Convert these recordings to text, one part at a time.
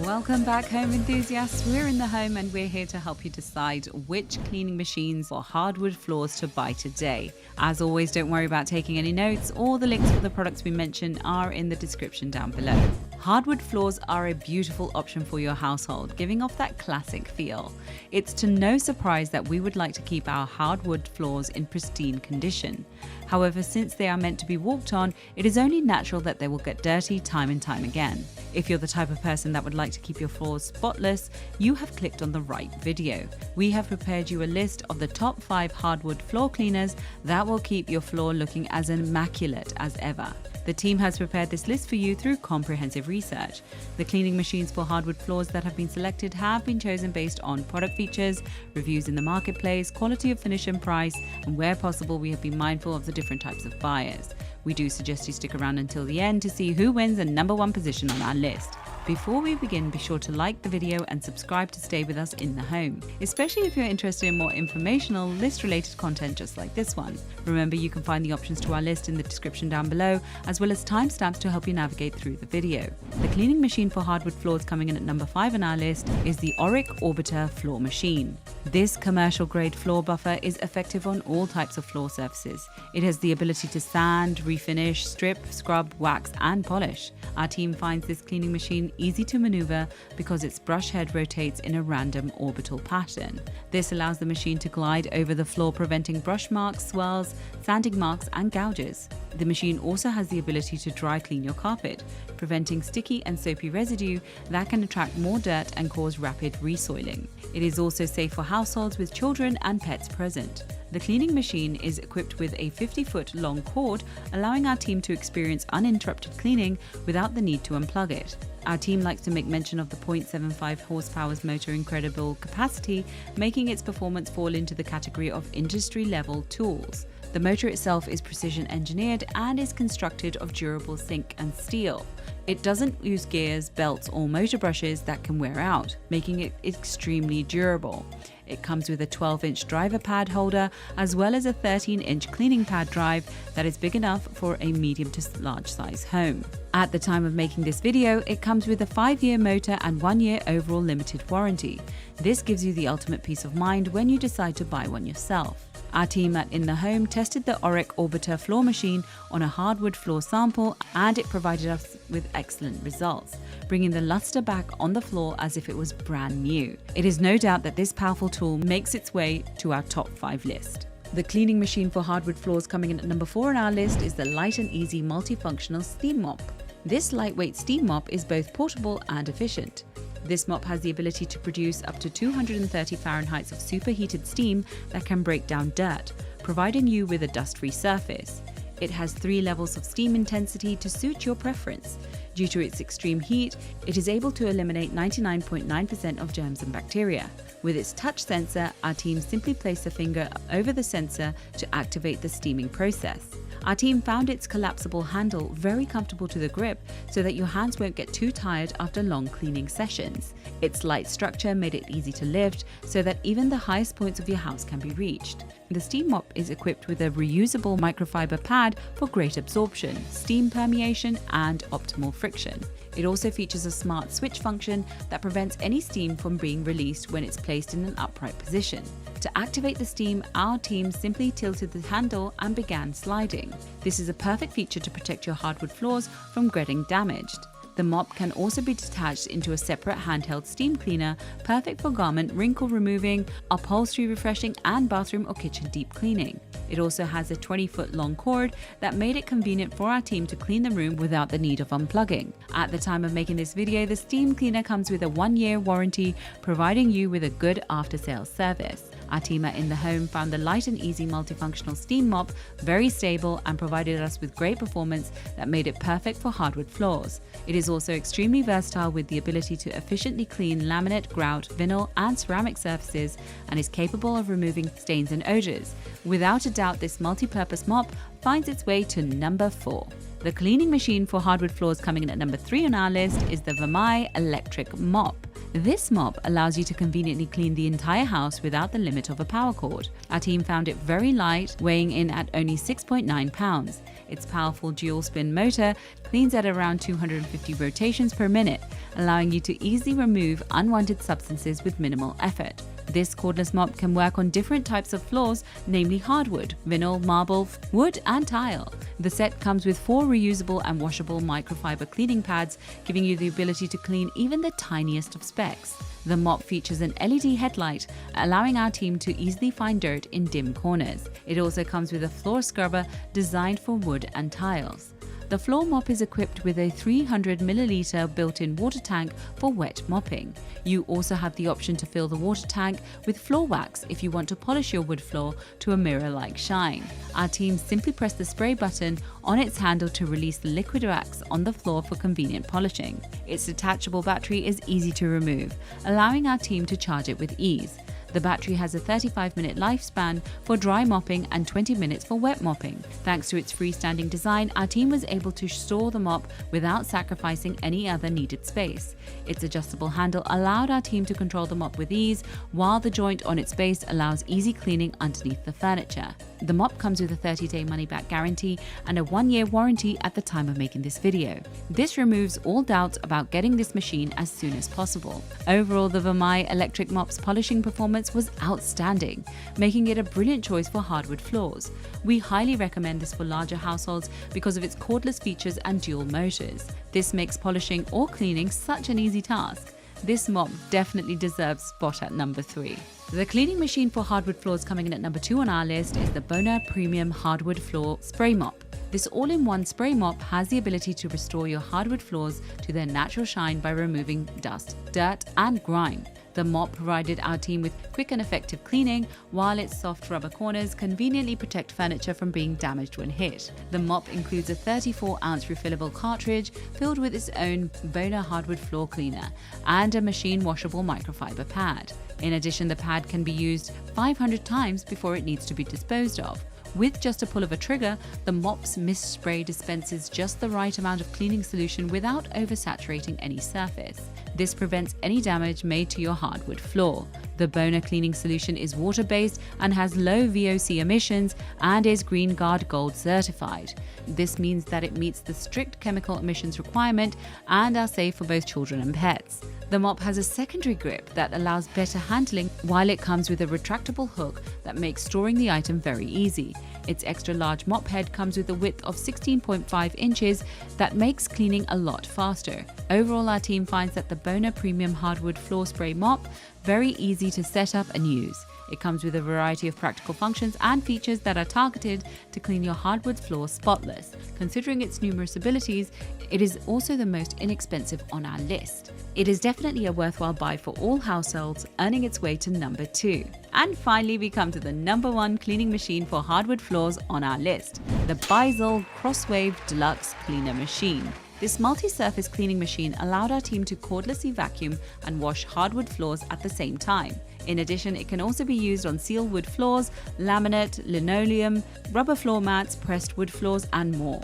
Welcome back, home enthusiasts. We're in the home and we're here to help you decide which cleaning machines or hardwood floors to buy today. As always, don't worry about taking any notes. All the links for the products we mentioned are in the description down below. Hardwood floors are a beautiful option for your household, giving off that classic feel. It's to no surprise that we would like to keep our hardwood floors in pristine condition. However, since they are meant to be walked on, it is only natural that they will get dirty time and time again. If you're the type of person that would like to keep your floors spotless, you have clicked on the right video. We have prepared you a list of the top 5 hardwood floor cleaners that will keep your floor looking as immaculate as ever. The team has prepared this list for you through comprehensive research. The cleaning machines for hardwood floors that have been selected have been chosen based on product features, reviews in the marketplace, quality of finish and price, and where possible we have been mindful of the different types of buyers. We do suggest you stick around until the end to see who wins the number 1 position on our list. Before we begin, be sure to like the video and subscribe to stay with us in the home, especially if you're interested in more informational list-related content just like this one. Remember, you can find the options to our list in the description down below, as well as timestamps to help you navigate through the video. The cleaning machine for hardwood floors coming in at number 5 on our list is the Auric Orbiter Floor Machine. This commercial-grade floor buffer is effective on all types of floor surfaces. It has the ability to sand, refinish, strip, scrub, wax, and polish. Our team finds this cleaning machine easy to maneuver because its brush head rotates in a random orbital pattern. This allows the machine to glide over the floor, preventing brush marks, swirls, sanding marks, and gouges. The machine also has the ability to dry clean your carpet, preventing sticky and soapy residue that can attract more dirt and cause rapid resoiling. It is also safe for households with children and pets present. The cleaning machine is equipped with a 50-foot long cord, allowing our team to experience uninterrupted cleaning without the need to unplug it. Our team likes to make mention of the 0.75 horsepower's motor incredible capacity, making its performance fall into the category of industry-level tools. The motor itself is precision engineered and is constructed of durable zinc and steel. It doesn't use gears, belts, or motor brushes that can wear out, making it extremely durable. It comes with a 12-inch driver pad holder as well as a 13-inch cleaning pad drive that is big enough for a medium to large size home. At the time of making this video, it comes with a 5-year motor and 1-year overall limited warranty. This gives you the ultimate peace of mind when you decide to buy one yourself. Our team at In The Home tested the Auric Orbiter floor machine on a hardwood floor sample, and it provided us with excellent results, bringing the luster back on the floor as if it was brand new. It is no doubt that this powerful tool makes its way to our top 5 list. The cleaning machine for hardwood floors coming in at number 4 on our list is the Light and Easy Multifunctional Steam Mop. This lightweight steam mop is both portable and efficient. This mop has the ability to produce up to 230 Fahrenheit of superheated steam that can break down dirt, providing you with a dust-free surface. It has 3 levels of steam intensity to suit your preference. Due to its extreme heat, it is able to eliminate 99.9% of germs and bacteria. With its touch sensor, our team simply place a finger over the sensor to activate the steaming process. Our team found its collapsible handle very comfortable to the grip so that your hands won't get too tired after long cleaning sessions. Its light structure made it easy to lift so that even the highest points of your house can be reached. The steam mop is equipped with a reusable microfiber pad for great absorption, steam permeation, and optimal friction. It also features a smart switch function that prevents any steam from being released when it's placed in an upright position. To activate the steam, our team simply tilted the handle and began sliding. This is a perfect feature to protect your hardwood floors from getting damaged. The mop can also be detached into a separate handheld steam cleaner, perfect for garment wrinkle removing, upholstery refreshing, and bathroom or kitchen deep cleaning. It also has a 20-foot long cord that made it convenient for our team to clean the room without the need of unplugging. At the time of making this video, the steam cleaner comes with a 1-year warranty, providing you with a good after-sales service. Our team at In The Home found the Light and Easy Multifunctional Steam Mop very stable and provided us with great performance that made it perfect for hardwood floors. It is also extremely versatile with the ability to efficiently clean laminate, grout, vinyl, and ceramic surfaces, and is capable of removing stains and odors. Without a doubt, this multi-purpose mop finds its way to number 4. The cleaning machine for hardwood floors coming in at number 3 on our list is the Vamai Electric Mop. This mop allows you to conveniently clean the entire house without the limit of a power cord. Our team found it very light, weighing in at only 6.9 pounds. Its powerful dual-spin motor cleans at around 250 rotations per minute, allowing you to easily remove unwanted substances with minimal effort. This cordless mop can work on different types of floors, namely hardwood, vinyl, marble, wood, and tile. The set comes with 4 reusable and washable microfiber cleaning pads, giving you the ability to clean even the tiniest of specks. The mop features an LED headlight, allowing our team to easily find dirt in dim corners. It also comes with a floor scrubber designed for wood and tiles. The floor mop is equipped with a 300 milliliter built-in water tank for wet mopping. You also have the option to fill the water tank with floor wax if you want to polish your wood floor to a mirror-like shine. Our team simply press the spray button on its handle to release the liquid wax on the floor for convenient polishing. Its detachable battery is easy to remove, allowing our team to charge it with ease. The battery has a 35-minute lifespan for dry mopping and 20 minutes for wet mopping. Thanks to its freestanding design, our team was able to store the mop without sacrificing any other needed space. Its adjustable handle allowed our team to control the mop with ease, while the joint on its base allows easy cleaning underneath the furniture. The mop comes with a 30-day money-back guarantee and a 1-year warranty at the time of making this video. This removes all doubts about getting this machine as soon as possible. Overall, the Vamai electric mop's polishing performance was outstanding, making it a brilliant choice for hardwood floors. We highly recommend this for larger households because of its cordless features and dual motors. This makes polishing or cleaning such an easy task. This mop definitely deserves spot at number 3. The cleaning machine for hardwood floors coming in at number 2 on our list is the Bona Premium Hardwood Floor Spray Mop. This all-in-one spray mop has the ability to restore your hardwood floors to their natural shine by removing dust, dirt, and grime. The mop provided our team with quick and effective cleaning, while its soft rubber corners conveniently protect furniture from being damaged when hit. The mop includes a 34-ounce refillable cartridge filled with its own Bona hardwood floor cleaner and a machine washable microfiber pad. In addition, the pad can be used 500 times before it needs to be disposed of. With just a pull of a trigger, the mop's mist spray dispenses just the right amount of cleaning solution without oversaturating any surface. This prevents any damage made to your hardwood floor. The Bona cleaning solution is water-based and has low VOC emissions and is Green Guard Gold certified. This means that it meets the strict chemical emissions requirement and are safe for both children and pets. The mop has a secondary grip that allows better handling, while it comes with a retractable hook that makes storing the item very easy. Its extra large mop head comes with a width of 16.5 inches that makes cleaning a lot faster. Overall, our team finds that the Bona Premium Hardwood Floor Spray Mop very easy to set up and use. It comes with a variety of practical functions and features that are targeted to clean your hardwood floor spotless. Considering its numerous abilities, it is also the most inexpensive on our list. It is definitely a worthwhile buy for all households, earning its way to number 2. And finally, we come to the number 1 cleaning machine for hardwood floors on our list, the Beisel Crosswave Deluxe Cleaner Machine. This multi-surface cleaning machine allowed our team to cordlessly vacuum and wash hardwood floors at the same time. In addition, it can also be used on seal wood floors, laminate, linoleum, rubber floor mats, pressed wood floors, and more.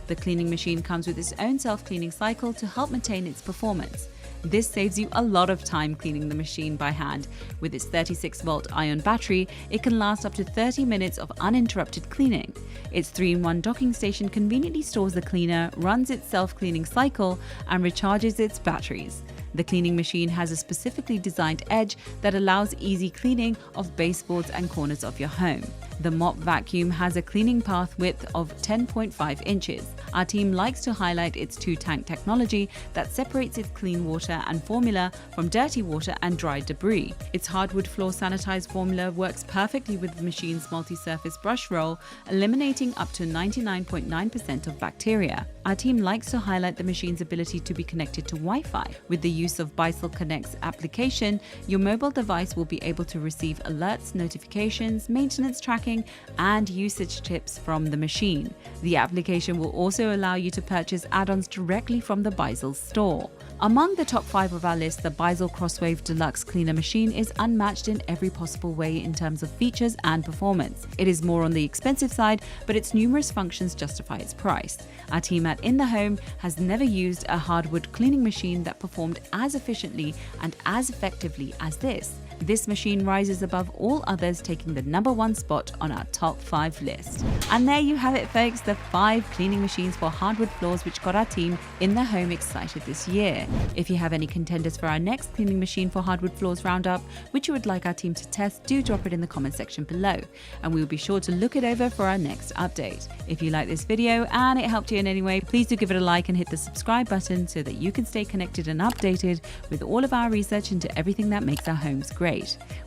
The cleaning machine comes with its own self-cleaning cycle to help maintain its performance. This saves you a lot of time cleaning the machine by hand. With its 36-volt ion battery, it can last up to 30 minutes of uninterrupted cleaning. Its 3-in-1 docking station conveniently stores the cleaner, runs its self-cleaning cycle, and recharges its batteries. The cleaning machine has a specifically designed edge that allows easy cleaning of baseboards and corners of your home. The mop vacuum has a cleaning path width of 10.5 inches. Our team likes to highlight its 2-tank technology that separates its clean water and formula from dirty water and dry debris. Its hardwood floor sanitized formula works perfectly with the machine's multi-surface brush roll, eliminating up to 99.9% of bacteria. Our team likes to highlight the machine's ability to be connected to Wi-Fi. With the use of Beisel Connect's application, your mobile device will be able to receive alerts, notifications, maintenance tracking, and usage tips from the machine. The application will also allow you to purchase add-ons directly from the Beisel store. Among the top 5 of our list, the Beisel Crosswave Deluxe Cleaner Machine is unmatched in every possible way in terms of features and performance. It is more on the expensive side, but its numerous functions justify its price. Our team at In the Home has never used a hardwood cleaning machine that performed as efficiently and as effectively as this. This machine rises above all others, taking the #1 spot on our top 5 list. And there you have it, folks, the 5 cleaning machines for hardwood floors which got our team in the home excited this year. If you have any contenders for our next cleaning machine for hardwood floors roundup, which you would like our team to test, do drop it in the comment section below, and we will be sure to look it over for our next update. If you like this video and it helped you in any way, please do give it a like and hit the subscribe button so that you can stay connected and updated with all of our research into everything that makes our homes great.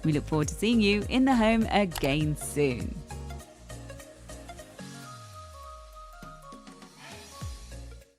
We look forward to seeing you in the home again soon.